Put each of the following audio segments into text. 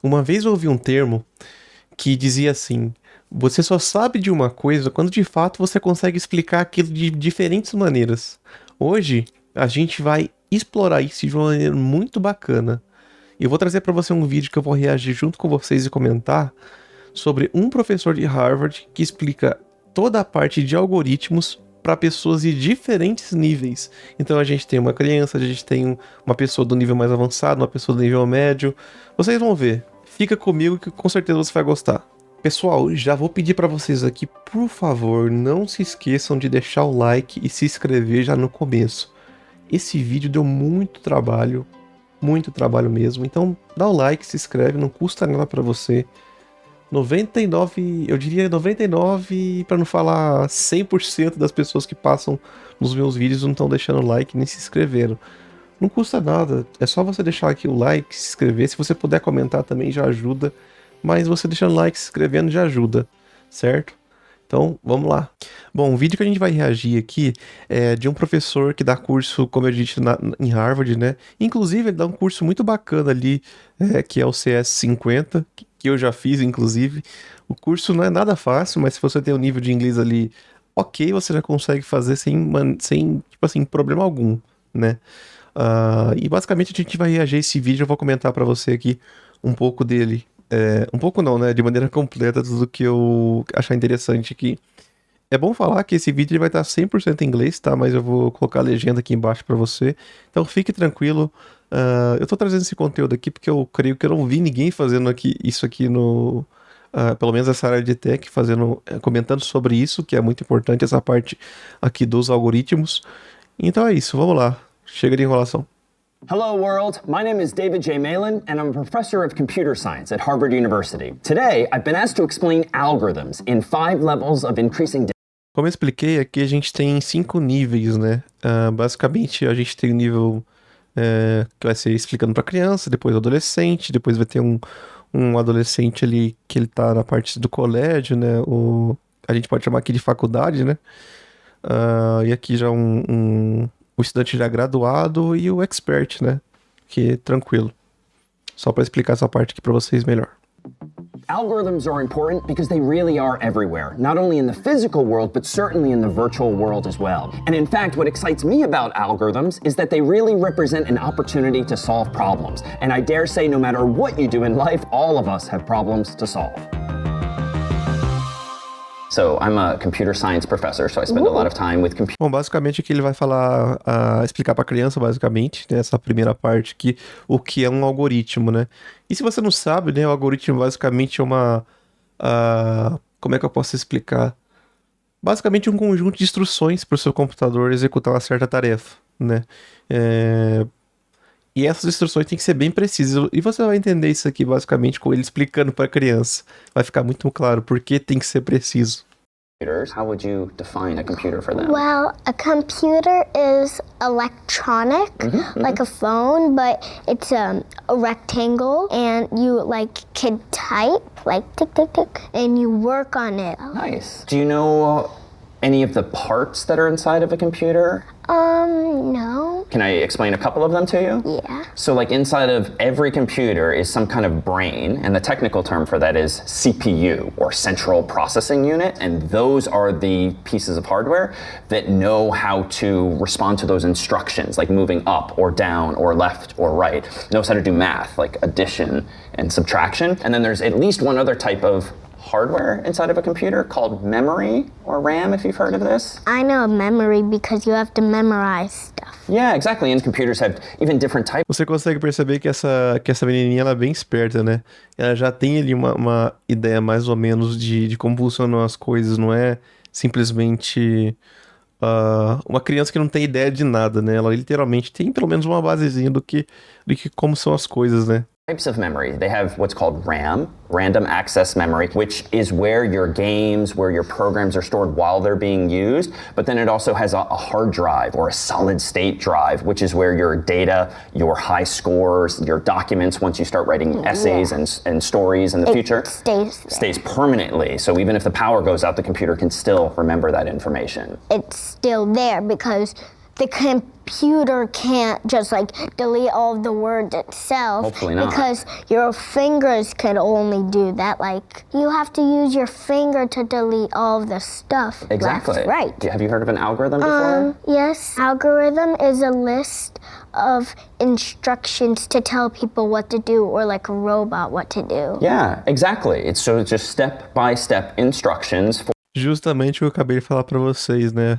Uma vez eu ouvi um termo que dizia assim: você só sabe de uma coisa quando de fato você consegue explicar aquilo de diferentes maneiras. Hoje, a gente vai explorar isso de uma maneira muito bacana. Eu vou trazer para você um vídeo que eu vou reagir junto com vocês e comentar sobre um professor de Harvard que explica toda a parte de algoritmos para pessoas de diferentes níveis. Então a gente tem uma criança, a gente tem uma pessoa do nível mais avançado, uma pessoa do nível médio. Vocês vão ver. Fica comigo que com certeza você vai gostar. Pessoal, já vou pedir para vocês aqui, por favor, não se esqueçam de deixar o like e se inscrever já no começo. Esse vídeo deu muito trabalho mesmo. Então dá o like, se inscreve, não custa nada para você. 99, eu diria 99, para não falar 100% das pessoas que passam nos meus vídeos não estão deixando like nem se inscreveram. Não custa nada, é só você deixar aqui o like, se inscrever, se você puder comentar também já ajuda, mas você deixando like, se inscrevendo já ajuda, certo? Então, vamos lá. Bom, o vídeo que a gente vai reagir aqui é de um professor que dá curso, como eu disse, em Harvard, né? Inclusive, ele dá um curso muito bacana ali, que é o CS50, que eu já fiz, inclusive. O curso não é nada fácil, mas se você tem um nível de inglês ali ok, você já consegue fazer sem tipo assim, problema algum, né? E basicamente a gente vai reagir a esse vídeo, eu vou comentar pra você aqui um pouco dele. Um pouco não, né? De maneira completa, tudo que eu achar interessante aqui. É bom falar que esse vídeo ele vai estar 100% em inglês, tá? Mas eu vou colocar a legenda aqui embaixo pra você. Então fique tranquilo. Eu tô trazendo esse conteúdo aqui porque eu creio que eu não vi ninguém fazendo isso aqui no... pelo menos essa área de tech, comentando sobre isso, que é muito importante, essa parte aqui dos algoritmos. Então é isso, vamos lá. Chega de enrolação. Hello world, my name is David J. Malin and I'm a professor of computer science at Harvard University. Today, I've been asked to explain algorithms in 5 levels of increasing. Como eu expliquei, aqui a gente tem 5 níveis, né? Basicamente, a gente tem o nível que vai ser explicando para criança, depois adolescente, depois vai ter um adolescente ali que ele tá na parte do colégio, né? A gente pode chamar aqui de faculdade, né? E aqui já o estudante já graduado e o expert, né? Que é tranquilo. Só para explicar essa parte aqui para vocês melhor. Algorithms are important because they really are everywhere, not only in the physical world, but certainly in the virtual world as well. And in fact, what excites me about algorithms is that they really represent an opportunity to solve problems. And I dare say, no matter what you do in life, all of us have problems to solve. So I'm a computer science professor, so I spend a lot of time with computers. Bom, basicamente aqui ele vai falar, explicar para criança, basicamente, né, essa primeira parte aqui, o que é um algoritmo, né? E se você não sabe, né, o algoritmo basicamente é como é que eu posso explicar? Basicamente um conjunto de instruções para o seu computador executar uma certa tarefa, né? E essas instruções têm que ser bem precisas. E você vai entender isso aqui, basicamente, com ele explicando para a criança. Vai ficar muito claro por que tem que ser preciso. How would you define a computer for them? Well, a computer is electronic, like a phone, but it's a rectangle, and you can type, like tick, tick, tick, and you work on it. Nice. Do you know any of the parts that are inside of a computer? No. Can I explain a couple of them to you? Yeah. So like inside of every computer is some kind of brain, and the technical term for that is CPU, or central processing unit, and those are the pieces of hardware that know how to respond to those instructions, like moving up or down or left or right, knows how to do math, like addition and subtraction. And then there's at least one other type of hardware inside of a computer called memory, or RAM, if you've heard of this. I know memory because you have to memorize stuff. Yeah, exactly. And computers have even different types. Você consegue perceber que essa menininha ela é bem esperta, né? Ela já tem ali uma ideia mais ou menos de como funcionam as coisas, não é simplesmente uma criança que não tem ideia de nada, né? Ela literalmente tem pelo menos uma basezinha do que como são as coisas, né? Types of memory. They have what's called RAM, Random Access Memory, which is where your games, where your programs are stored while they're being used. But then it also has a hard drive or a solid state drive, which is where your data, your high scores, your documents, once you start writing essays and stories in the future, stays permanently. So even if the power goes out, the computer can still remember that information. It's still there because the computer can't just like delete all of the words itself. Hopefully not. Because your fingers could only do that. Like you have to use your finger to delete all of the stuff. Exactly. Left, right. Have you heard of an algorithm before? Yes. Algorithm is a list of instructions to tell people what to do, or like a robot what to do. Yeah, exactly. It's just step-by-step instructions for Justamente o que eu acabei de falar pra vocês, né?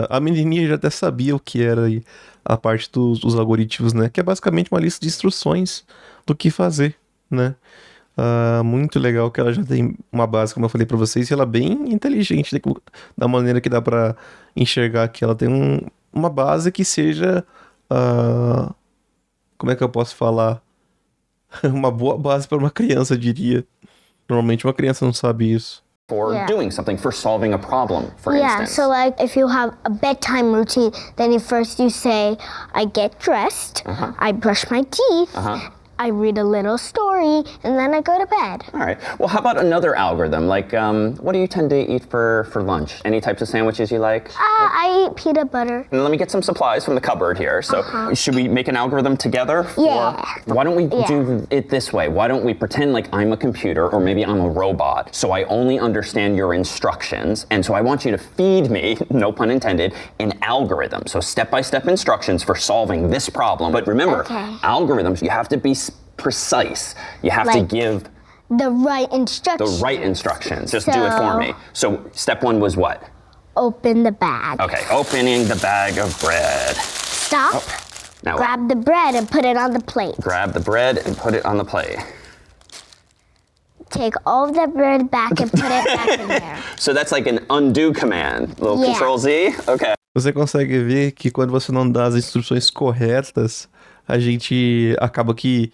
A menininha já até sabia o que era aí a parte dos algoritmos, né? Que é basicamente uma lista de instruções do que fazer, né? Muito legal que ela já tem uma base, como eu falei pra vocês, e ela é bem inteligente, né? Da maneira que dá pra enxergar que ela tem uma base que seja... como é que eu posso falar? Uma boa base para uma criança, eu diria. Normalmente uma criança não sabe isso. for doing something, for solving a problem, for instance. So like if you have a bedtime routine, then first you say, I get dressed, I brush my teeth, I read a little story, and then I go to bed. All right. Well, how about another algorithm? Like, what do you tend to eat for lunch? Any types of sandwiches you like? I eat peanut butter. And let me get some supplies from the cupboard here. So, should we make an algorithm together? Yeah. Why don't we do it this way? Why don't we pretend like I'm a computer or maybe I'm a robot? So I only understand your instructions, and so I want you to feed me, no pun intended, an algorithm. So step-by-step instructions for solving this problem. But remember, algorithms, you have to be precise. You have to give the right instructions. the right instructions. Just do it for me. So step one was what? Open the bag. Okay, opening the bag of bread. Stop. Now Grab the bread and put it on the plate. grab the bread and put it on the plate. Take all of the bread back and put it back in there. So that's like an undo command. Little Yeah. Control Z. Okay. Você consegue ver que quando você não dá as instruções corretas, a gente acaba que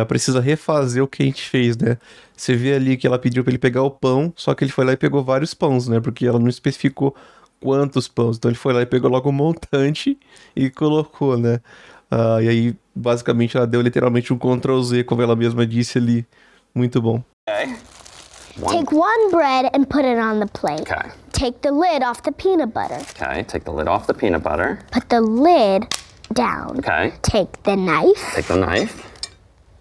precisa refazer o que a gente fez, né? Você vê ali que ela pediu pra ele pegar o pão, só que ele foi lá e pegou vários pães, né? Porque ela não especificou quantos pães. Então ele foi lá e pegou logo um montante e colocou, né? E aí, basicamente, ela deu literalmente um Ctrl Z, como ela mesma disse ali. Muito bom. Okay. Take one bread and put it on the plate. Okay. Take the lid off the peanut butter. Okay. Take the lid off the peanut butter. Put the lid down. Okay. Take the knife. Take the knife.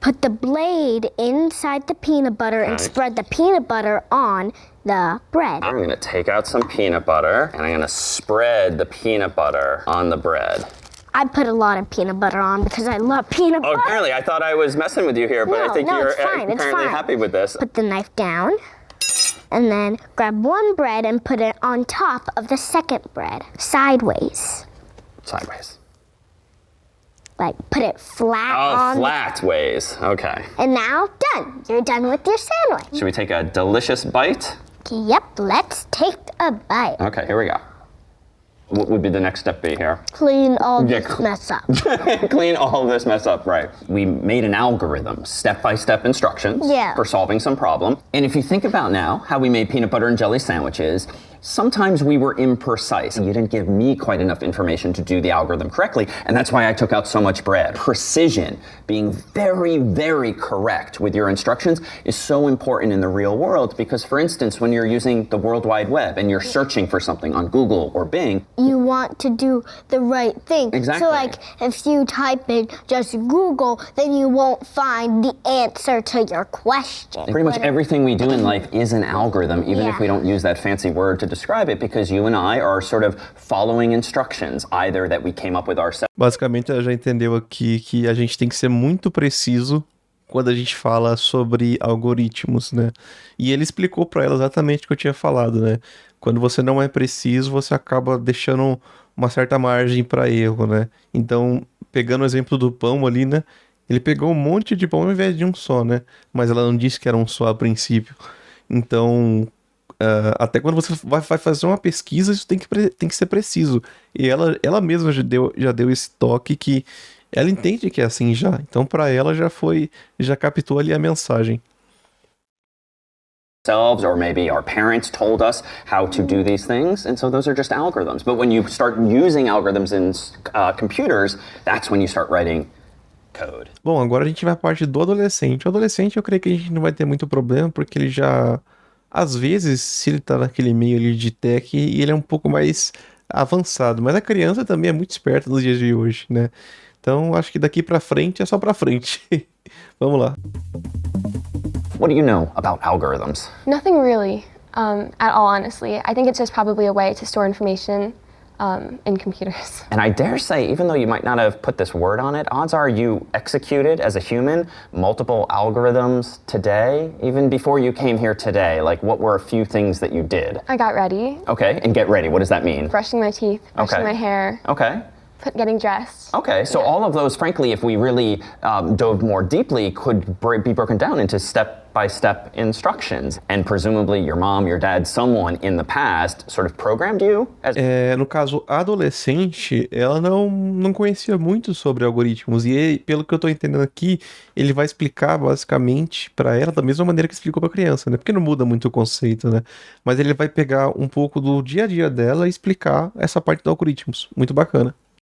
Put the blade inside the peanut butter and spread the peanut butter on the bread. I'm gonna take out some peanut butter and I'm gonna spread the peanut butter on the bread. I put a lot of peanut butter on because I love peanut Oh, butter. apparently I thought I was messing with you here, but I think No, you're it's fine, it's apparently fine. happy with this. Put the knife down and then grab one bread and put it on top of the second bread, sideways. Sideways. Like put it flat Oh, on flat ways. Okay. And now done. You're done with your sandwich. Should we take a delicious bite? Yep, let's take a bite. Okay, here we go. What would be the next step be here? Clean all Yeah, this mess up. Clean all of this mess up, right? We made an algorithm, step-by-step instructions for solving some problem. And if you think about now how we made peanut butter and jelly sandwiches, sometimes we were imprecise. You didn't give me quite enough information to do the algorithm correctly, and that's why I took out so much bread. Precision, being very, very correct with your instructions is so important in the real world because, for instance, when you're using the World Wide Web and you're searching for something on Google or Bing, You want to do the right thing. Exactly. So like if you type in just Google, then you won't find the answer to your question. pretty much everything we do in life is an algorithm, even if Yeah. we don't use that fancy word to describe it, because you and I are sort of following instructions, either that we came up with ourselves. Basicamente, ela já entendeu aqui que a gente tem que ser muito preciso quando a gente fala sobre algoritmos, né? E ele explicou pra ela exatamente o que eu tinha falado, né? Quando você não é preciso, você acaba deixando uma certa margem pra erro, né? Então, pegando o exemplo do pão ali, né? Ele pegou um monte de pão ao invés de um só, né? Mas ela não disse que era um só a princípio. Então, até quando você vai fazer uma pesquisa, isso tem que ser preciso. E ela mesma já deu esse toque que ela entende que é assim já. Então, pra ela já captou ali a mensagem. Or maybe our parents told us how to do these things, and so those are just algorithms. But when you start using algorithms in computers, that's when you start writing code. Bom, agora a gente vai à parte do adolescente. O adolescente, eu creio que a gente não vai ter muito problema, porque ele já... Às vezes, se ele tá naquele meio ali de tech, e ele é um pouco mais avançado, mas a criança também é muito esperta nos dias de hoje, né? Então, acho que daqui pra frente é só pra frente. Vamos lá. What do you know about algorithms? Nothing really, at all, honestly. I think it's just probably a way to store information in computers. And I dare say, even though you might not have put this word on it, odds are you executed as a human multiple algorithms today, even before you came here today. Like, what were a few things that you did? I got ready, Okay, and get ready. What does that mean? brushing my teeth, brushing Okay. my hair, Okay. getting dressed. Okay, so all of those, frankly, if we really dove more deeply, could be broken down into step-by-step instructions. And presumably your mom, your dad, someone in the past sort of programmed you as... No caso, a adolescente, ela não conhecia muito sobre algoritmos. E pelo que eu tô entendendo aqui, ele vai explicar basicamente pra ela da mesma maneira que explicou pra criança, né? Porque não muda muito o conceito, né? Mas ele vai pegar um pouco do dia a dia dela e explicar essa parte dos algoritmos. Muito bacana.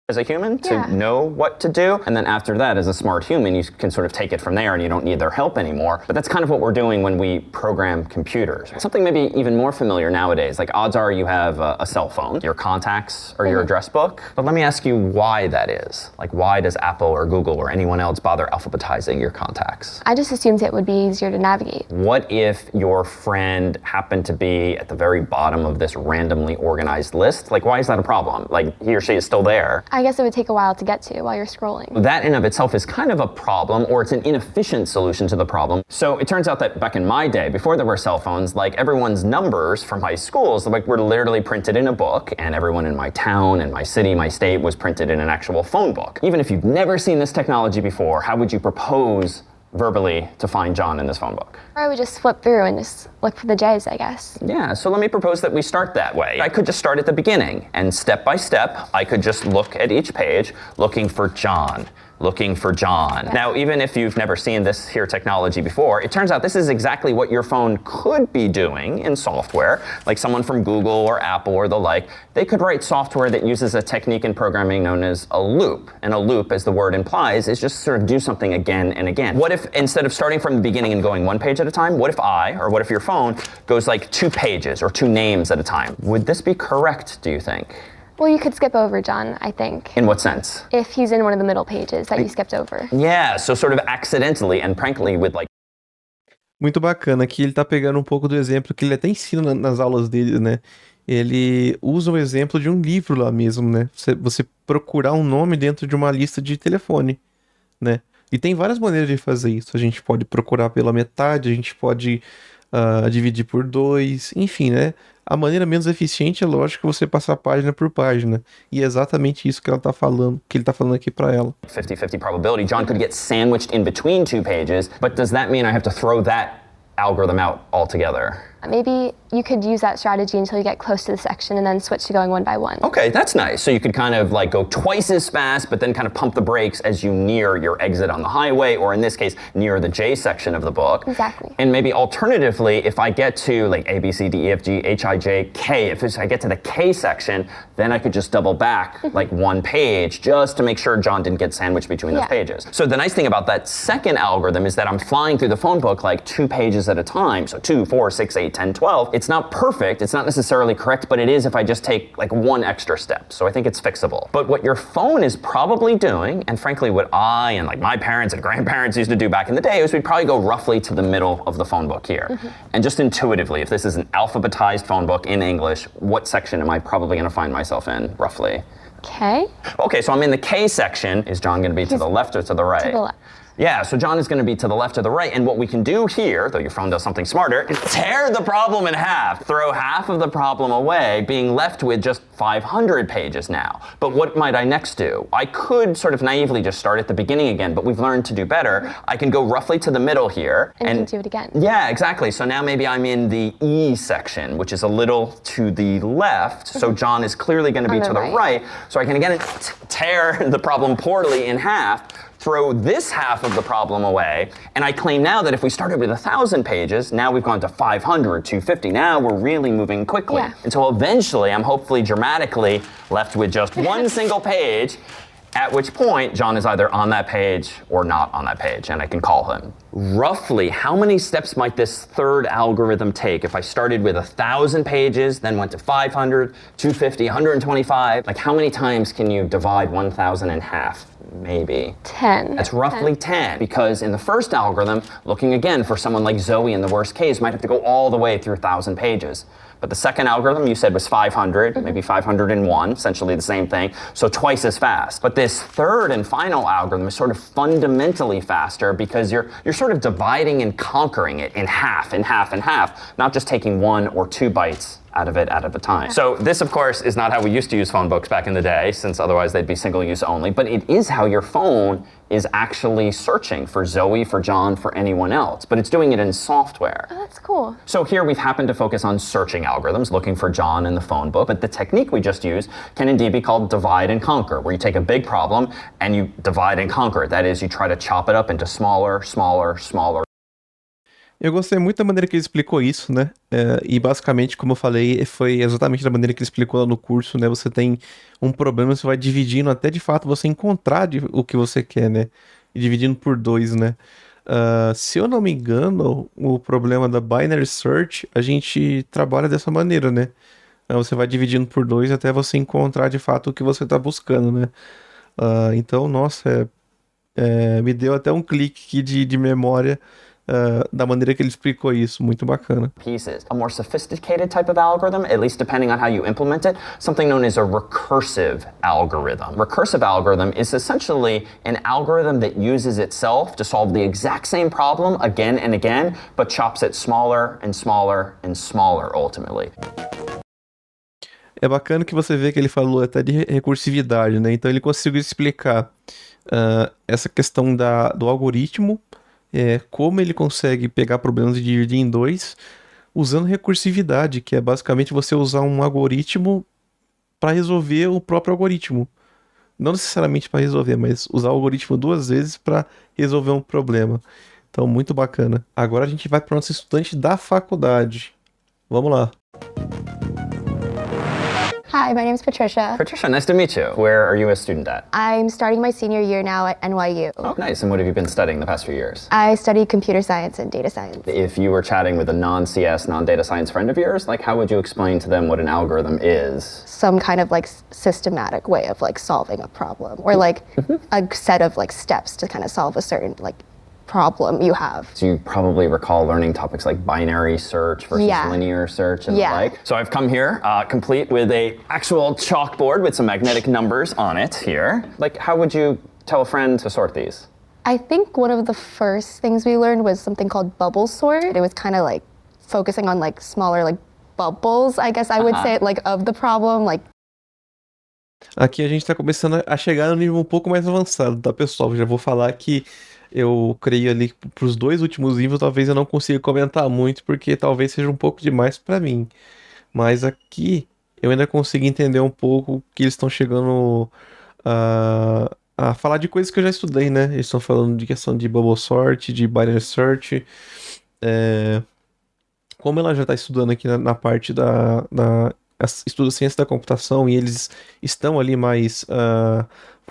as a human to Yeah. know what to do. And then after that, as a smart human, you can sort of take it from there and you don't need their help anymore. But that's kind of what we're doing when we program computers. Something maybe even more familiar nowadays, like odds are you have a cell phone, your contacts or your address book. But let me ask you why that is. Like, why does Apple or Google or anyone else bother alphabetizing your contacts? I just assumed it would be easier to navigate. What if your friend happened to be at the very bottom of this randomly organized list? Like, why is that a problem? Like, he or she is still there. I guess it would take a while to get to while you're scrolling. That in of itself is kind of a problem, or it's an inefficient solution to the problem. So it turns out that back in my day, before there were cell phones, like everyone's numbers from my schools, like were literally printed in a book, and everyone in my town and my city, my state was printed in an actual phone book. Even if you've never seen this technology before, how would you propose verbally to find John in this phone book? Or I would just flip through and just look for the J's, I guess. Yeah, so let me propose that we start that way. I could just start at the beginning, and step by step, I could just look at each page, looking for John. Looking for John. Now, even if you've never seen this here technology before, it turns out this is exactly what your phone could be doing in software. Like someone from Google or Apple or the like, they could write software that uses a technique in programming known as a loop. And a loop, as the word implies, is just sort of do something again and again. What if instead of starting from the beginning and going one page at a time, what if what if your phone goes like 2 pages or 2 names at a time? Would this be correct, do you think? Well, you could skip over John, I think. In what sense? If he's in one of the middle pages that you skipped over. Yeah, so sort of accidentally and frankly with like Muito bacana, que ele tá pegando um pouco do exemplo que ele até ensina nas aulas dele, né? Ele usa o exemplo de um livro lá mesmo, né? Você procurar um nome dentro de uma lista de telefone, né? E tem várias maneiras de fazer isso. A gente pode procurar pela metade, a gente pode dividir por 2, enfim, né? A maneira menos eficiente é lógico você passar página por página. E é exatamente isso que ela tá falando, que ele tá falando aqui pra ela. 50-50 probability, John could get sandwiched in between 2 pages, but does that mean I have to throw that algorithm out altogether? Maybe you could use that strategy until you get close to the section and then switch to going one by one. Okay, that's nice. So you could kind of like go twice as fast, but then kind of pump the brakes as you near your exit on the highway, or in this case, near the J section of the book. Exactly. And maybe alternatively, if I get to like A, B, C, D, E, F, G, H, I, J, K, if I get to the K section, then I could just double back like 1 page just to make sure John didn't get sandwiched between those pages. So the nice thing about that second algorithm is that I'm flying through the phone book like 2 pages at a time. So 2, 4, 6, 8, 10, 12. It's not perfect, it's not necessarily correct, but it is if I just take like 1 extra step. So I think it's fixable. But what your phone is probably doing, and frankly what I and like my parents and grandparents used to do back in the day, is we'd probably go roughly to the middle of the phone book here. And just intuitively, if this is an alphabetized phone book in English, what section am I probably going to find myself in, roughly? Okay. Okay, so I'm in the K section. Is John going to be to the left or to the right? To the left. Yeah, so John is going to be to the left or the right, and what we can do here, though your phone does something smarter, is tear the problem in half, throw half of the problem away, being left with just 500 pages now. But what might I next do? I could sort of naively just start at the beginning again, but we've learned to do better. I can go roughly to the middle here. And do it again. Yeah, exactly. So now maybe I'm in the E section, which is a little to the left, so John is clearly going to be On to the the right. So I can again tear the problem poorly in half, throw this half of the problem away, and I claim now that if we started with 1,000 pages, now we've gone to 500, 250. Now we're really moving quickly. Yeah. Until eventually, I'm hopefully dramatically left with just 1 single page, at which point John is either on that page or not on that page, and I can call him. Roughly, how many steps might this third algorithm take if I started with 1,000 pages, then went to 500, 250, 125? Like, how many times can you divide 1,000 in half? Maybe 10. That's roughly 10, because in the first algorithm, looking again for someone like Zoe in the worst case, might have to go all the way through 1,000 pages. But the second algorithm you said was 500, maybe 501, essentially the same thing, so twice as fast. But this third and final algorithm is sort of fundamentally faster because you're sort of dividing and conquering it in half, not just taking 1 or 2 bytes out of it at a time. So this, of course, is not how we used to use phone books back in the day, since otherwise they'd be single use only, but it is how your phone is actually searching for Zoe, for John, for anyone else, but it's doing it in software. Oh, that's cool. So here we've happened to focus on searching algorithms, looking for John in the phone book, but the technique we just used can indeed be called divide and conquer, where you take a big problem and you divide and conquer it. That is, you try to chop it up into smaller. Eu gostei muito da maneira que ele explicou isso, né? E basicamente, como eu falei, foi exatamente da maneira que ele explicou lá no curso, né? Você tem um problema, você vai dividindo até de fato você encontrar o que você quer, né? E dividindo por 2, né? Se eu não me engano, o problema da binary search, a gente trabalha dessa maneira, né? Você vai dividindo por 2 até você encontrar de fato o que você está buscando, né? Então, nossa, me deu até um clique aqui de memória da maneira que ele explicou isso, muito bacana. Pieces. A more sophisticated type of algorithm, at least depending on how you implement it, something known as a recursive algorithm. Recursive algorithm is essentially an algorithm that uses itself to solve the exact same problem again and again, but chops it smaller and smaller and smaller ultimately. É bacana que você vê que ele falou até de recursividade, né? Então ele conseguiu explicar essa questão do algoritmo, como ele consegue pegar problemas e dividir em 2 usando recursividade, que é basicamente você usar um algoritmo para resolver o próprio algoritmo. Não necessariamente para resolver, mas usar o algoritmo 2 vezes para resolver um problema. Então, muito bacana. Agora a gente vai para o nosso estudante da faculdade. Vamos lá. Hi, my name is Patricia. Patricia, nice to meet you. Where are you a student at? I'm starting my senior year now at NYU. Oh, nice. And what have you been studying the past few years? I study computer science and data science. If you were chatting with a non-CS, non-data science friend of yours, like how would you explain to them what an algorithm is? Some kind of like systematic way of like solving a problem, or like a set of like steps to kind of solve a certain like problem you have. So you probably recall learning topics like binary search versus linear search and the like. So I've come here complete with a actual chalkboard with some magnetic numbers on it here. Like, how would you tell a friend to sort these? I think one of the first things we learned was something called bubble sort. It was kind of like focusing on like smaller like bubbles, I guess I would say, like of the problem, like. Aqui a gente tá começando a chegar no nível um pouco mais avançado, tá, pessoal? Já vou falar que eu creio ali pros 2 últimos níveis, talvez eu não consiga comentar muito, porque talvez seja um pouco demais pra mim. Mas aqui eu ainda consigo entender um pouco que eles estão chegando a falar de coisas que eu já estudei, né? Eles estão falando de questão de bubble sort, de binary search. Como ela já está estudando aqui na parte estuda ciência da computação e eles estão ali mais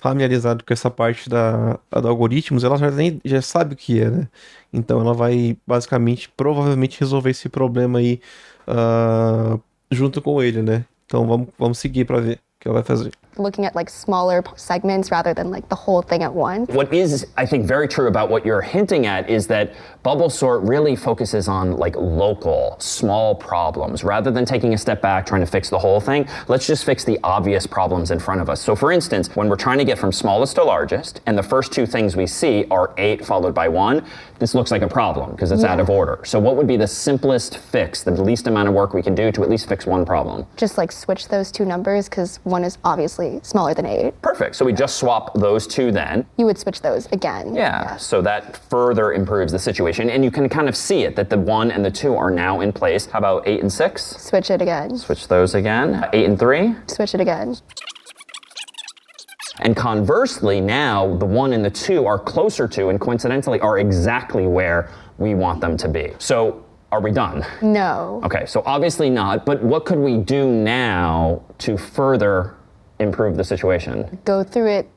familiarizados com essa parte da algoritmos, ela já sabe o que é, né? Então ela vai basicamente, provavelmente resolver esse problema aí junto com ele, né? Então vamos seguir para ver o que ela vai fazer. Looking at like smaller segments rather than like the whole thing at once. What is, I think, very true about what you're hinting at is that bubble sort really focuses on like local, small problems. Rather than taking a step back, trying to fix the whole thing, let's just fix the obvious problems in front of us. So for instance, when we're trying to get from smallest to largest, and the first 2 things we see are 8 followed by 1, this looks like a problem because it's out of order. So what would be the simplest fix, the least amount of work we can do to at least fix one problem? Just like switch those 2 numbers because 1 is obviously smaller than 8. Perfect. So we just swap those 2 then. You would switch those again. Yeah. So that further improves the situation. And you can kind of see it, that the 1 and the 2 are now in place. How about 8 and 6? Switch it again. Switch those again. 8 and 3? Switch it again. And conversely, now the 1 and the 2 are closer to and coincidentally are exactly where we want them to be. So are we done? No. Okay, so obviously not, but what could we do now to further improve the situation? Go through it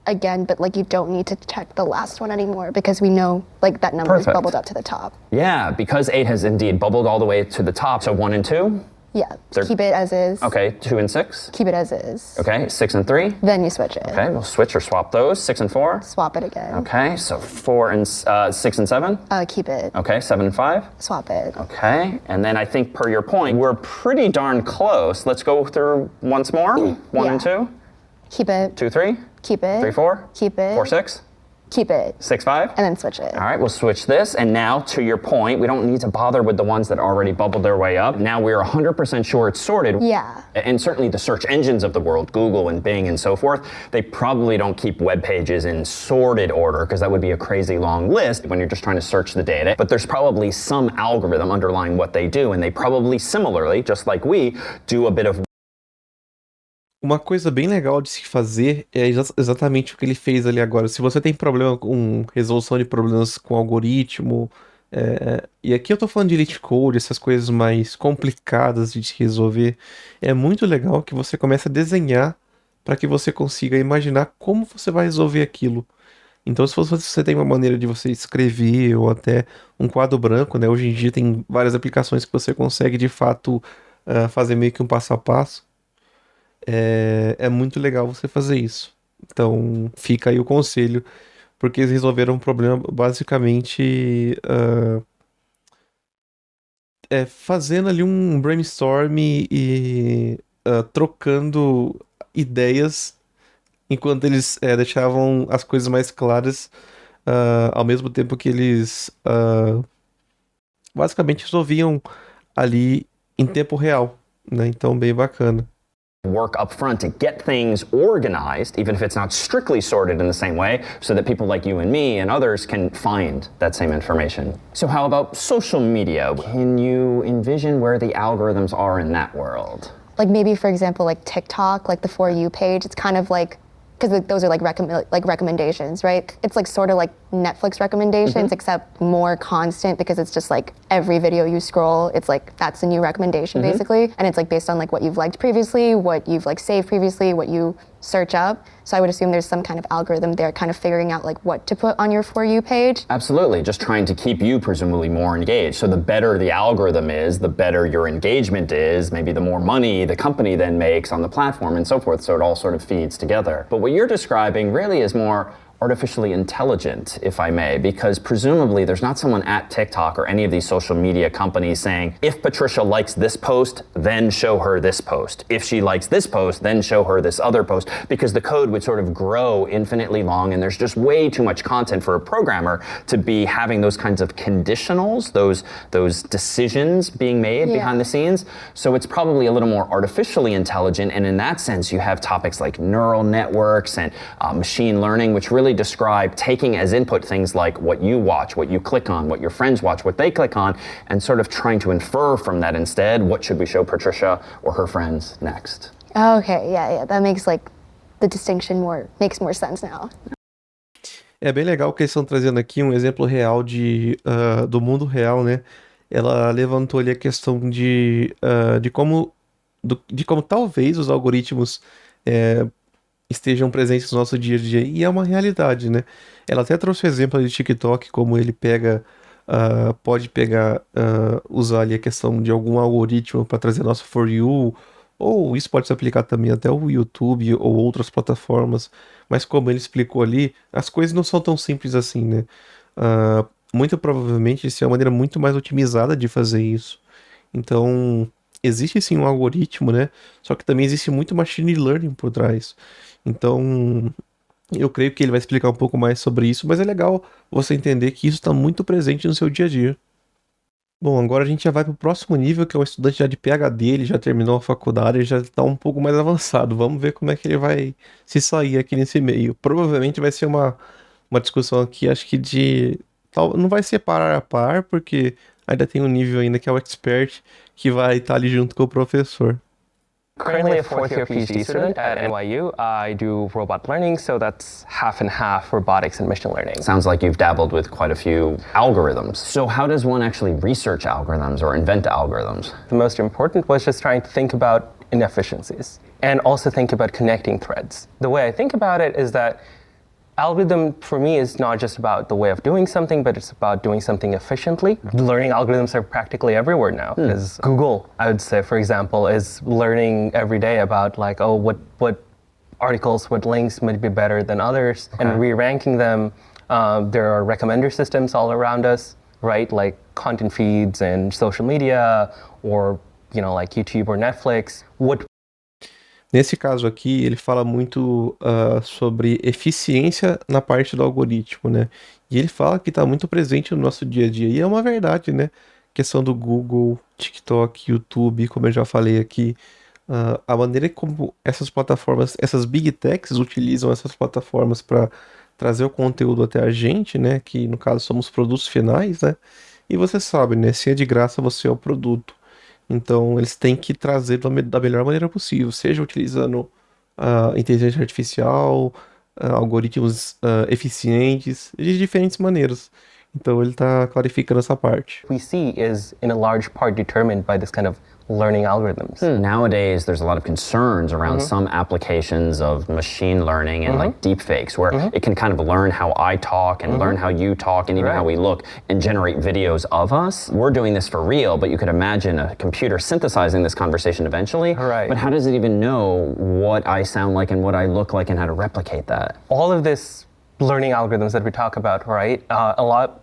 again, but like you don't need to check the last one anymore because we know like that number is Perfect. bubbled up to the top. Yeah, because 8 has indeed bubbled all the way to the top. So 1 and 2? Yeah, They're- keep it as is. Okay, 2 and 6? Keep it as is. Okay, 6 and 3? Then you switch it. Okay, we'll switch or swap those. 6 and 4? Swap it again. Okay, so 4 and 6 and 7? Keep it. Okay, 7 and 5? Swap it. Okay, and then I think per your point, we're pretty darn close. Let's go through once more. 1 and 2? Keep it. 2, 3? Keep it. 3, 4? Keep it. 4, 6? Keep it. 6, 5? And then switch it. All right, we'll switch this. And now, to your point, we don't need to bother with the ones that already bubbled their way up. Now we're 100% sure it's sorted. Yeah. And certainly the search engines of the world, Google and Bing and so forth, they probably don't keep web pages in sorted order because that would be a crazy long list when you're just trying to search the data. But there's probably some algorithm underlying what they do. And they probably similarly, just like we, do a bit of Uma coisa bem legal de se fazer é exatamente o que ele fez ali agora. Se você tem problema com resolução de problemas com algoritmo, e aqui eu tô falando de elite code, essas coisas mais complicadas de se resolver, é muito legal que você comece a desenhar para que você consiga imaginar como você vai resolver aquilo. Então, se você tem uma maneira de você escrever ou até um quadro branco, né? Hoje em dia tem várias aplicações que você consegue de fato fazer meio que um passo a passo. É muito legal você fazer isso. Então, fica aí o conselho, porque eles resolveram um problema basicamente fazendo ali um brainstorm e trocando ideias enquanto eles deixavam as coisas mais claras, ao mesmo tempo que eles basicamente resolviam ali em tempo real, né? Então, bem bacana. work up front to get things organized, even if it's not strictly sorted in the same way, so that people like you and me and others can find that same information. So how about social media? Can you envision where the algorithms are in that world? Like maybe, for example, like TikTok, like the For You page, it's kind of like, because those are like recommendations, right? It's like sort of like Netflix recommendations, except more constant because it's just like every video you scroll, it's like that's a new recommendation basically, and it's like based on like what you've liked previously, what you've like saved previously, what you search up. So I would assume there's some kind of algorithm there kind of figuring out like what to put on your For You page. Absolutely, just trying to keep you presumably more engaged. So the better the algorithm is, the better your engagement is, maybe the more money the company then makes on the platform and so forth, so it all sort of feeds together. But what you're describing really is more artificially intelligent, if I may, because presumably there's not someone at TikTok or any of these social media companies saying, if Patricia likes this post, then show her this post. If she likes this post, then show her this other post, because the code would sort of grow infinitely long and there's just way too much content for a programmer to be having those kinds of conditionals, those decisions being made behind the scenes. So it's probably a little more artificially intelligent, and in that sense you have topics like neural networks and machine learning, which really describe taking as input things like what you watch, what you click on, what your friends watch, what they click on, and sort of trying to infer from that instead, what should we show Patricia or her friends next? Okay, yeah, that makes like the distinction makes more sense now. É bem legal que eles estão trazendo aqui um exemplo real do mundo real, né? Ela levantou ali a questão de como talvez os algoritmos estejam presentes no nosso dia a dia, e é uma realidade, né? Ela até trouxe o exemplo de TikTok, como ele pode usar ali a questão de algum algoritmo para trazer nosso For You, ou isso pode se aplicar também até o YouTube ou outras plataformas, mas como ele explicou ali, as coisas não são tão simples assim, né? Muito provavelmente isso é uma maneira muito mais otimizada de fazer isso. Então, existe sim um algoritmo, né? Só que também existe muito machine learning por trás. Então, eu creio que ele vai explicar um pouco mais sobre isso, mas é legal você entender que isso está muito presente no seu dia a dia. Bom, agora a gente já vai para o próximo nível, que é um estudante já de PhD, ele já terminou a faculdade, ele já está um pouco mais avançado. Vamos ver como é que ele vai se sair aqui nesse meio. Provavelmente vai ser uma discussão aqui, acho que não vai ser par a par, porque ainda tem um nível ainda que é o expert, que vai estar ali junto com o professor. Currently a fourth-year PhD student at NYU. I do robot learning, so that's half and half robotics and machine learning. Sounds like you've dabbled with quite a few algorithms. So how does one actually research algorithms or invent algorithms? The most important was just trying to think about inefficiencies and also think about connecting threads. The way I think about it is that algorithm for me is not just about the way of doing something, but it's about doing something efficiently. Learning algorithms are practically everywhere now. Because Google, I would say, for example, is learning every day about like, oh, what articles, what links might be better than others, and re-ranking them. There are recommender systems all around us, right? Like content feeds and social media, or like YouTube or Netflix. Nesse caso aqui, ele fala muito sobre eficiência na parte do algoritmo, né? E ele fala que está muito presente no nosso dia a dia. E é uma verdade, né? Questão do Google, TikTok, YouTube, como eu já falei aqui. A maneira como essas plataformas, essas big techs utilizam essas plataformas para trazer o conteúdo até a gente, né? Que no caso somos produtos finais, né? E você sabe, né? Se é de graça, você é o produto. Então, eles têm que trazer da melhor maneira possível, seja utilizando inteligência artificial, algoritmos eficientes, de diferentes maneiras. Então, ele está clarificando essa parte. We see is in a large part determined by this kind of learning algorithms. Nowadays, there's a lot of concerns around some applications of machine learning and like deepfakes, where it can kind of learn how I talk and learn how you talk and even how we look and generate videos of us. We're doing this for real, but you could imagine a computer synthesizing this conversation eventually. Right. But how does it even know what I sound like and what I look like and how to replicate that? All of this learning algorithms that we talk about, right? A lot,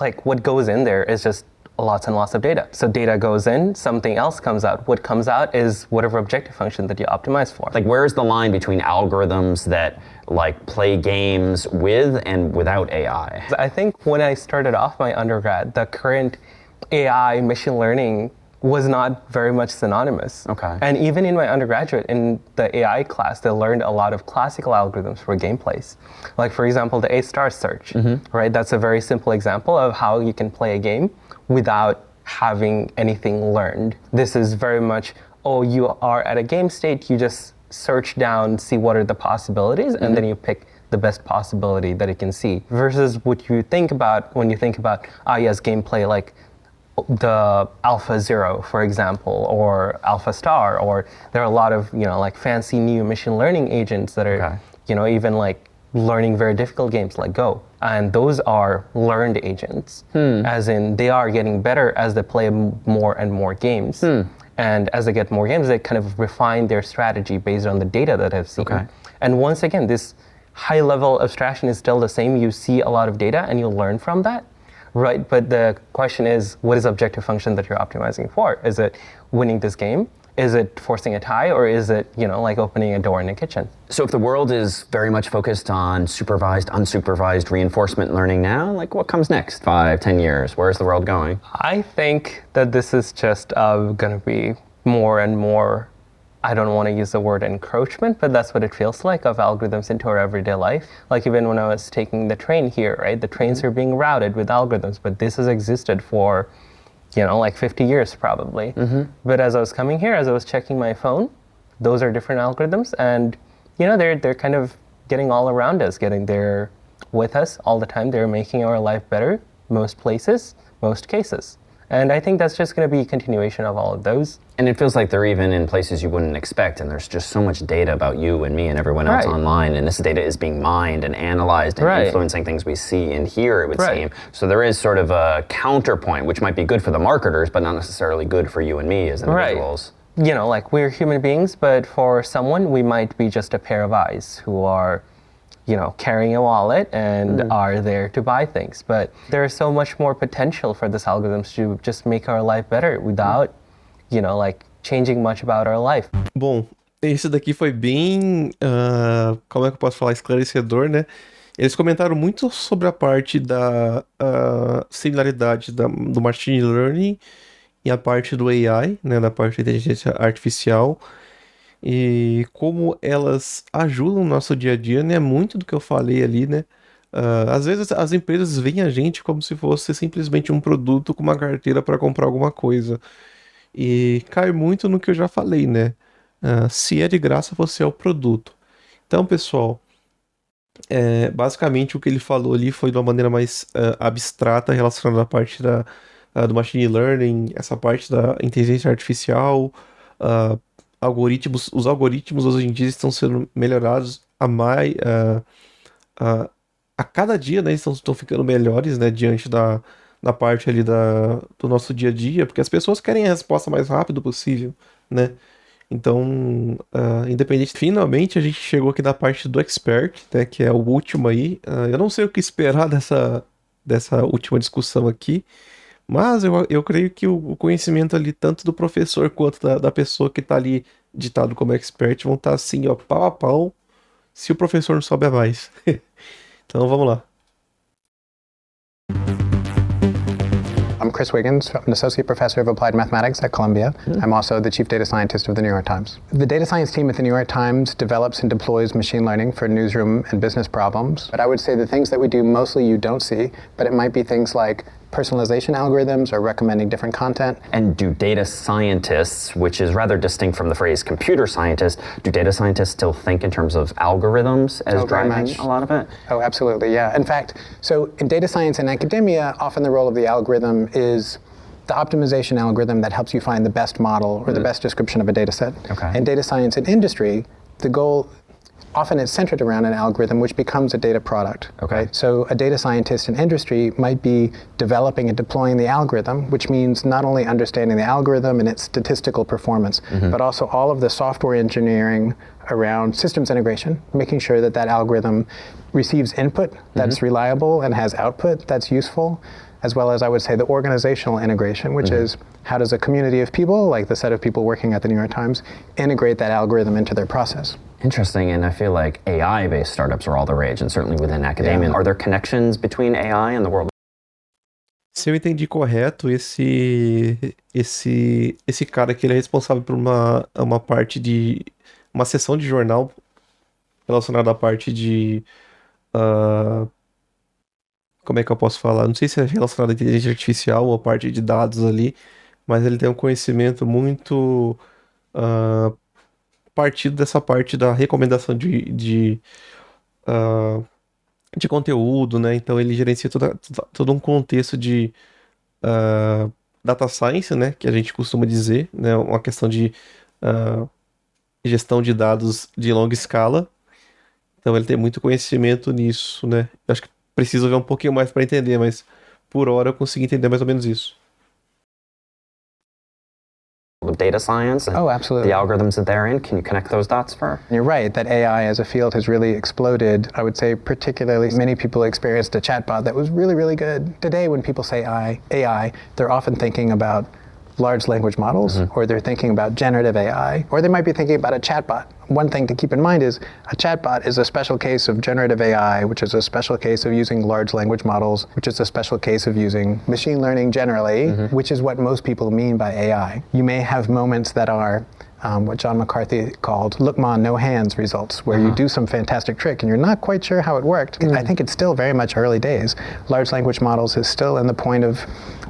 like what goes in there is just lots and lots of data. So data goes in, something else comes out. What comes out is whatever objective function that you optimize for. Like, where's the line between algorithms that like play games with and without AI? I think when I started off my undergrad, the current AI machine learning was not very much synonymous. Okay. And even in my undergraduate, in the AI class, they learned a lot of classical algorithms for gameplays. Like, for example, the A-star search, right? That's a very simple example of how you can play a game without having anything learned. This is very much, oh, you are at a game state, you just search down, see what are the possibilities, and then you pick the best possibility that you can see. Versus what you think about when you think about, yes, gameplay, like the Alpha Zero, for example, or Alpha Star, or there are a lot of, like fancy new machine learning agents that are, even like learning very difficult games like Go. And those are learned agents, as in they are getting better as they play more and more games. And as they get more games, they kind of refine their strategy based on the data that I've seen. Okay. And once again, this high level abstraction is still the same. You see a lot of data and you learn from that. Right, but the question is, what is the objective function that you're optimizing for? Is it winning this game? Is it forcing a tie? Or is it, like opening a door in a kitchen? So if the world is very much focused on supervised, unsupervised reinforcement learning now, like what comes next, 5, 10 years? Where's the world going? I think that this is just going to be more and more, I don't want to use the word encroachment, but that's what it feels like, of algorithms into our everyday life. Like even when I was taking the train here, right? The trains are being routed with algorithms, but this has existed for, like 50 years probably. But as I was coming here, as I was checking my phone, those are different algorithms, and they're kind of getting all around us, getting there with us all the time. They're making our life better, most places, most cases. And I think that's just going to be a continuation of all of those. And it feels like they're even in places you wouldn't expect, and there's just so much data about you and me and everyone else online, and this data is being mined and analyzed and influencing things we see and hear, it would seem. So there is sort of a counterpoint, which might be good for the marketers, but not necessarily good for you and me as individuals. Like we're human beings, but for someone, we might be just a pair of eyes who are carrying a wallet and are there to buy things. But there is so much more potential for this algorithms to just make our life better without, like changing much about our life. Bom, esse daqui foi bem, como é que eu posso falar, esclarecedor, né? Eles comentaram muito sobre a parte da similaridade do machine learning e a parte do AI, né, da parte da inteligência artificial, e como elas ajudam no nosso dia a dia, né? Muito do que eu falei ali, né? Às vezes as empresas veem a gente como se fosse simplesmente um produto com uma carteira para comprar alguma coisa. E cai muito no que eu já falei, né? Se é de graça, você é o produto. Então, pessoal, basicamente o que ele falou ali foi de uma maneira mais abstrata, relacionada à parte do machine learning, essa parte da inteligência artificial, os algoritmos hoje em dia estão sendo melhorados a cada dia, né, estão ficando melhores, né, diante da parte ali do nosso dia a dia, porque as pessoas querem a resposta mais rápido possível, né? Então, independente, finalmente a gente chegou aqui na parte do expert, né, que é o último aí. Eu não sei o que esperar dessa última discussão aqui, mas eu creio que o conhecimento ali, tanto do professor quanto da pessoa que está ali ditado como expert, vão estar assim, ó, pau a pau, se o professor não souber mais. Então, vamos lá. I'm Chris Wiggins, I'm an associate professor of applied mathematics at Columbia. I'm also the chief data scientist of the New York Times. The data science team at the New York Times develops and deploys machine learning for newsroom and business problems. But I would say the things that we do mostly you don't see, but it might be things like personalization algorithms or recommending different content. And do data scientists, which is rather distinct from the phrase computer scientist, do data scientists still think in terms of algorithms as driving a lot of it? Oh, absolutely, yeah. In fact, so in data science and academia, often the role of the algorithm is the optimization algorithm that helps you find the best model or the best description of a data set. Okay. In data science and industry, the goal often is centered around an algorithm which becomes a data product. Okay. Right? So a data scientist in industry might be developing and deploying the algorithm, which means not only understanding the algorithm and its statistical performance, but also all of the software engineering around systems integration, making sure that that algorithm receives input that's reliable and has output that's useful, as well as, I would say, the organizational integration, which is how does a community of people, like the set of people working at the New York Times, integrate that algorithm into their process. Interesting, and I feel like AI-based startups are all the rage, and certainly within academia. Are there connections between AI and the world? Se eu entendi correto, esse cara que ele é responsável por uma parte de uma seção de jornal relacionada à parte de como é que eu posso falar? Não sei se é relacionado à inteligência artificial ou à parte de dados ali, mas ele tem um conhecimento muito partido dessa parte da recomendação de conteúdo, né? Então ele gerencia todo um contexto de data science, né? Que a gente costuma dizer, né? Uma questão de gestão de dados de longa escala. Então ele tem muito conhecimento nisso, né? Eu acho que preciso ver um pouquinho mais para entender, mas por hora eu consegui entender mais ou menos isso. Of data science and Oh, absolutely. the algorithms that they're in. Can you connect those dots for? And you're right that AI as a field has really exploded. I would say particularly many people experienced a chatbot that was really, really good. Today when people say AI, they're often thinking about large language models, or they're thinking about generative AI, or they might be thinking about a chatbot. One thing to keep in mind is a chatbot is a special case of generative AI, which is a special case of using large language models, which is a special case of using machine learning generally, which is what most people mean by AI. You may have moments that are what John McCarthy called look ma, no hands results, where you do some fantastic trick and you're not quite sure how it worked. I think it's still very much early days. Large language models is still in the point of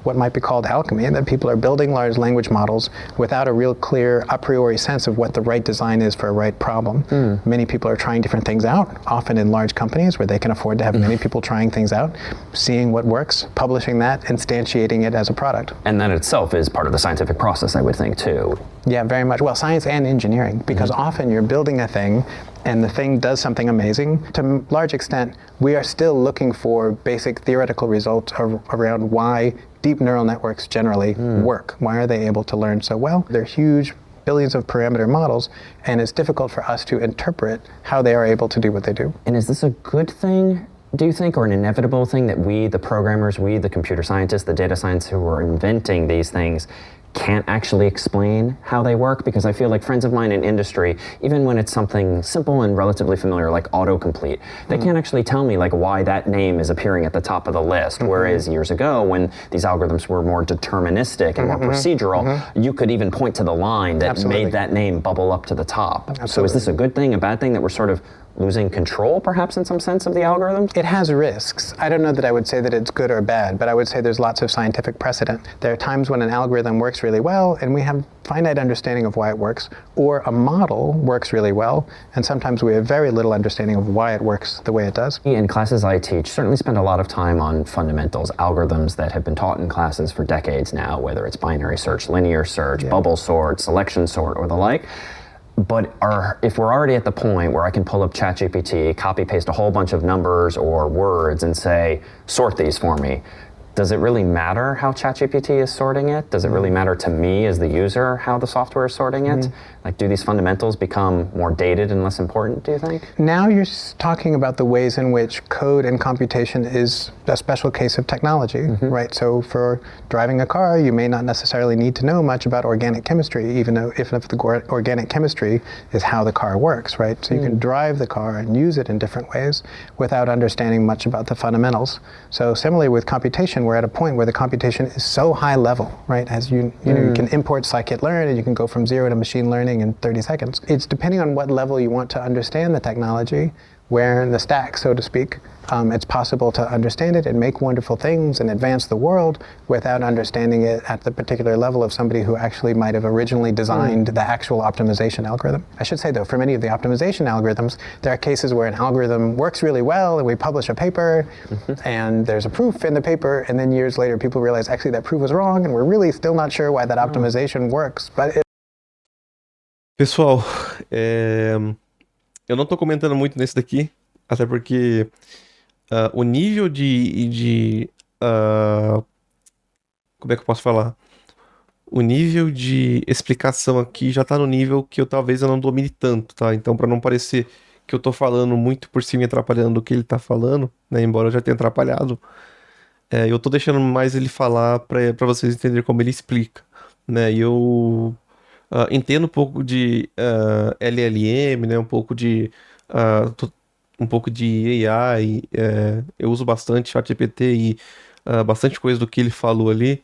what might be called alchemy, and that people are building large language models without a real clear a priori sense of what the right design is for a right problem. Many people are trying different things out, often in large companies where they can afford to have many people trying things out, seeing what works, publishing that, instantiating it as a product. And that itself is part of the scientific process, I would think, too. Yeah, very much. Well, science and engineering, because often you're building a thing and the thing does something amazing. To a large extent, we are still looking for basic theoretical results around why deep neural networks generally work. Why are they able to learn so well? They're huge, billions of parameter models, and it's difficult for us to interpret how they are able to do what they do. And is this a good thing, do you think, or an inevitable thing that we, the programmers, we, the computer scientists, the data scientists who are inventing these things, can't actually explain how they work? Because I feel like friends of mine in industry, even when it's something simple and relatively familiar like autocomplete, they can't actually tell me like why that name is appearing at the top of the list. Whereas years ago, when these algorithms were more deterministic and more procedural, you could even point to the line that made that name bubble up to the top. So is this a good thing, a bad thing, that we're sort of losing control, perhaps, in some sense, of the algorithms? It has risks. I don't know that I would say that it's good or bad, but I would say there's lots of scientific precedent. There are times when an algorithm works really well, and we have finite understanding of why it works, or a model works really well, and sometimes we have very little understanding of why it works the way it does. In classes I teach, certainly spend a lot of time on fundamentals, algorithms that have been taught in classes for decades now, whether it's binary search, linear search, bubble sort, selection sort, or the like. But if we're already at the point where I can pull up ChatGPT, copy paste a whole bunch of numbers or words and say, sort these for me, does it really matter how ChatGPT is sorting it? Does it really matter to me as the user how the software is sorting it? Like, do these fundamentals become more dated and less important, do you think? Now you're talking about the ways in which code and computation is a special case of technology, right? So for driving a car, you may not necessarily need to know much about organic chemistry, even if the organic chemistry is how the car works, right? So you can drive the car and use it in different ways without understanding much about the fundamentals. So similarly with computation, we're at a point where the computation is so high level, right? As you can import scikit-learn and you can go from 0 to machine learning in 30 seconds. It's depending on what level you want to understand the technology, where in the stack, so to speak, it's possible to understand it and make wonderful things and advance the world without understanding it at the particular level of somebody who actually might have originally designed the actual optimization algorithm. I should say though, for many of the optimization algorithms, there are cases where an algorithm works really well and we publish a paper and there's a proof in the paper, and then years later people realize actually that proof was wrong and we're really still not sure why that optimization works. But Pessoal, eu não tô comentando muito nesse daqui, até porque o nível como é que eu posso falar? O nível de explicação aqui já tá no nível que talvez eu não domine tanto, tá? Então, para não parecer que eu tô falando muito por cima e atrapalhando o que ele tá falando, né? Embora eu já tenha atrapalhado, eu tô deixando mais ele falar para vocês entenderem como ele explica, né? E eu entendo um pouco de LLM, né? Um pouco de AI. Eu uso bastante ChatGPT e bastante coisa do que ele falou ali,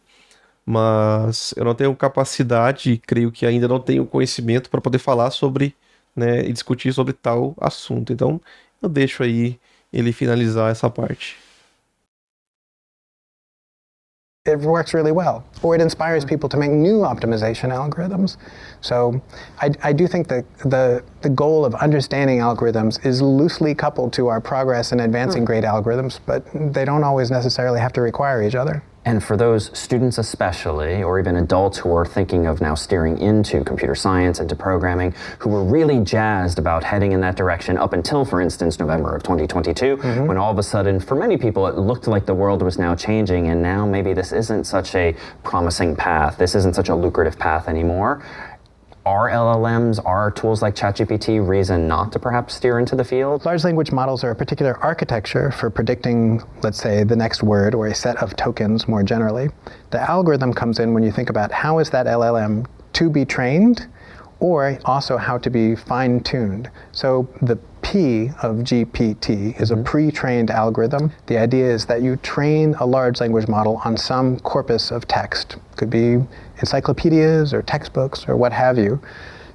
mas eu não tenho capacidade, creio que ainda não tenho conhecimento para poder falar sobre, né, e discutir sobre tal assunto. Então, eu deixo aí ele finalizar essa parte. It works really well, or it inspires people to make new optimization algorithms. So I do think that the goal of understanding algorithms is loosely coupled to our progress in advancing great algorithms, but they don't always necessarily have to require each other. And for those students especially, or even adults who are thinking of now steering into computer science, into programming, who were really jazzed about heading in that direction up until, for instance, November of 2022, when all of a sudden, for many people, it looked like the world was now changing, and now maybe this isn't such a promising path, this isn't such a lucrative path anymore. Are LLMs, are tools like ChatGPT reason not to perhaps steer into the field? Large language models are a particular architecture for predicting, let's say, the next word or a set of tokens more generally. The algorithm comes in when you think about how is that LLM to be trained, or also how to be fine-tuned. So the P of GPT is a pre-trained algorithm. The idea is that you train a large language model on some corpus of text. Could be encyclopedias or textbooks or what have you.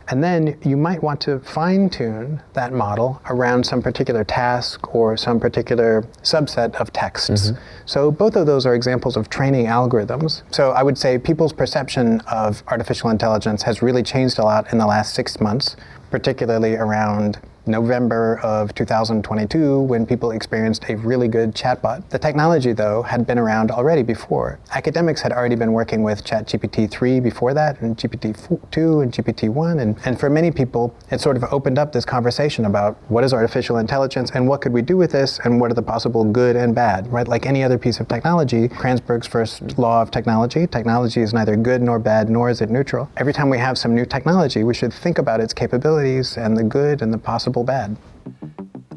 And then you might want to fine-tune that model around some particular task or some particular subset of texts. So both of those are examples of training algorithms. So I would say people's perception of artificial intelligence has really changed a lot in the last 6 months, particularly around November of 2022, when people experienced a really good chatbot. The technology, though, had been around already before. Academics had already been working with ChatGPT 3 before that, and GPT 2 and GPT 1, and for many people, it sort of opened up this conversation about what is artificial intelligence and what could we do with this and what are the possible good and bad, right? Like any other piece of technology, Kranzberg's first law of technology is neither good nor bad, nor is it neutral. Every time we have some new technology, we should think about its capabilities and the good and the possible bad.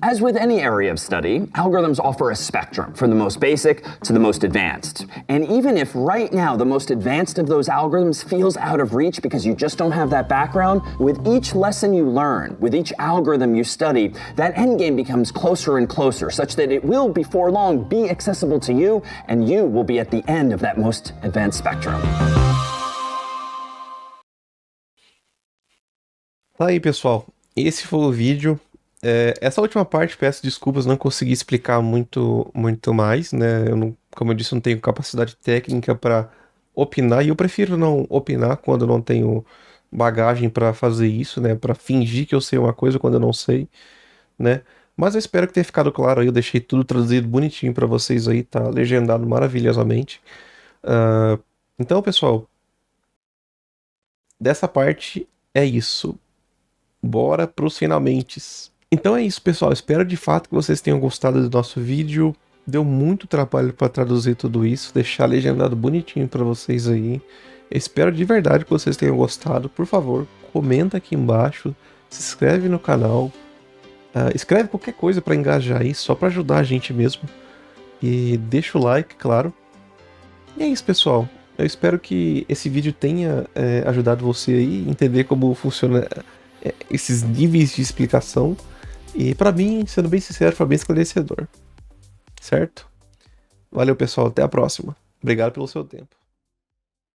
As with any area of study, algorithms offer a spectrum from the most basic to the most advanced. And even if right now the most advanced of those algorithms feels out of reach because you just don't have that background, with each lesson you learn, with each algorithm you study, that endgame becomes closer and closer, such that it will before long be accessible to you, and you will be at the end of that most advanced spectrum. Tá aí, pessoal. Esse foi o vídeo. Essa última parte, peço desculpas, não consegui explicar muito mais, né? Como eu disse, não tenho capacidade técnica para opinar, e eu prefiro não opinar quando eu não tenho bagagem para fazer isso, né? Para fingir que eu sei uma coisa quando eu não sei, né? Mas eu espero que tenha ficado claro aí. Eu deixei tudo traduzido bonitinho para vocês aí, tá legendado maravilhosamente. Então, pessoal, dessa parte é isso. Bora pros finalmentes. Então é isso, pessoal. Espero de fato que vocês tenham gostado do nosso vídeo. Deu muito trabalho para traduzir tudo isso, deixar legendado bonitinho para vocês aí. Eu espero de verdade que vocês tenham gostado. Por favor, comenta aqui embaixo, se inscreve no canal, escreve qualquer coisa para engajar aí, só para ajudar a gente mesmo. E deixa o like, claro. E é isso, pessoal. Eu espero que esse vídeo tenha ajudado você aí a entender como funciona esses níveis de explicação. E para mim, sendo bem sincero, foi bem esclarecedor. Certo? Valeu, pessoal. Até a próxima. Obrigado pelo seu tempo.